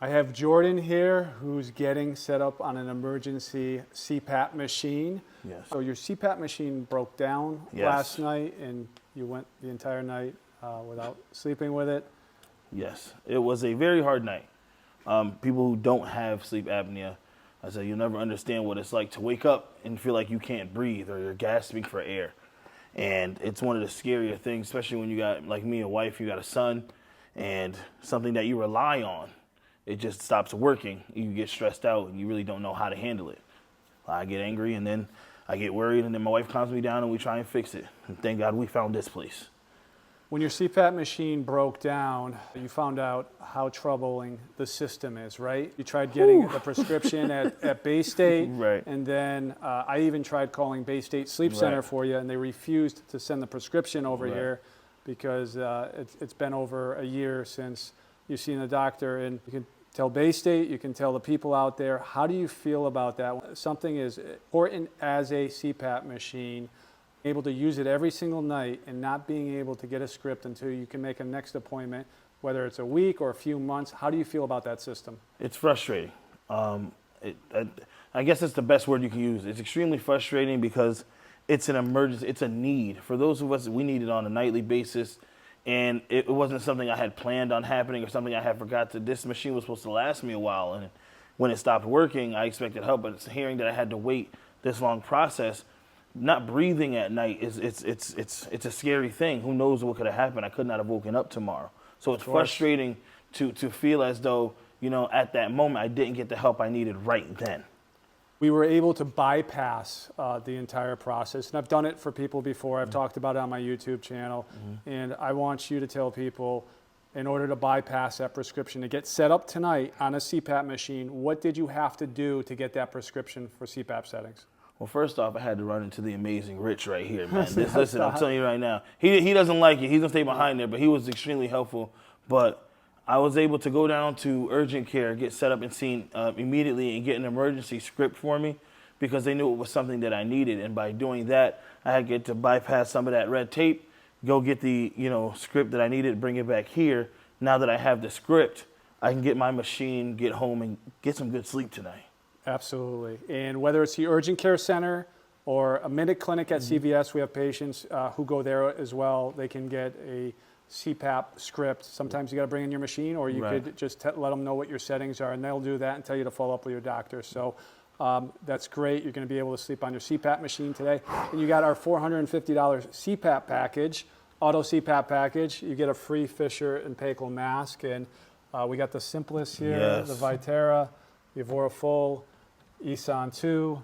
I have Jordan here who's getting set up on an emergency CPAP machine. Yes. So your CPAP machine broke down last night and you went the entire night without sleeping with it. Yes. It was a very hard night. People who don't have sleep apnea, I said, you'll never understand what it's like to wake up and feel like you can't breathe or you're gasping for air. And it's one of the scarier things, especially when you got, like me, a wife, you got a son, and something that you rely on. It just stops working. You get stressed out and you really don't know how to handle it. I get angry and then I get worried and then my wife calms me down and we try and fix it. And thank God we found this place. When your CPAP machine broke down, you found out how troubling the system is, right? You tried getting the prescription at Bay State, Right. And then I even tried calling Bay State Sleep Center for you, and they refused to send the prescription over here because it's been over a year since you've seen the doctor. And you can tell Bay State, you can tell the people out there. How do you feel about that? Something as important as a CPAP machine, able to use it every single night and not being able to get a script until you can make a next appointment, whether it's a week or a few months. How do you feel about that system? It's frustrating. I guess it's the best word you can use. It's extremely frustrating because it's an emergency. It's a need. For those of us, we need it on a nightly basis, and it wasn't something I had planned on happening or something I had forgot to. This machine was supposed to last me a while, and when it stopped working, I expected help, but it's hearing that I had to wait this long process. Not breathing at night it's a scary thing. Who knows what could have happened? I could not have woken up tomorrow. So it's frustrating to feel as though, at that moment I didn't get the help I needed right then. We were able to bypass the entire process, and I've done it for people before. I've talked about it on my YouTube channel, and I want you to tell people, in order to bypass that prescription, to get set up tonight on a CPAP machine, what did you have to do to get that prescription for CPAP settings? Well, first off, I had to run into the amazing Rich right here, man. Listen, I'm telling you right now, he doesn't like it. He's gonna stay behind there, but he was extremely helpful. But I was able to go down to urgent care, get set up and seen immediately, and get an emergency script for me because they knew it was something that I needed. And by doing that, I had to get to bypass some of that red tape, go get the script that I needed, bring it back here. Now that I have the script, I can get my machine, get home, and get some good sleep tonight. Absolutely. And whether it's the urgent care center or a minute clinic at CVS, we have patients who go there as well. They can get a CPAP script. Sometimes you got to bring in your machine, or you could just let them know what your settings are, and they'll do that and tell you to follow up with your doctor. So that's great. You're going to be able to sleep on your CPAP machine today. And you got our $450 CPAP package, auto CPAP package. You get a free Fisher and Paykel mask, and we got the Simplest here, the Vitera, the Evora Full, Eson 2,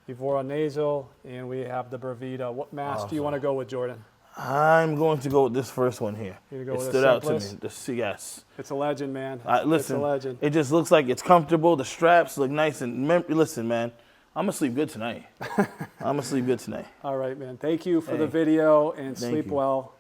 Evora Nasal, and we have the Brevita. What mask do you want to go with, Jordan? I'm going to go with this first one here. You go it with stood out to me. Yes. It's a legend, man. Listen, it's a legend. It just looks like it's comfortable. The straps look nice. And listen, man, I'm going to sleep good tonight. I'm going to sleep good tonight. All right, man. Thank you for the video, and sleep well.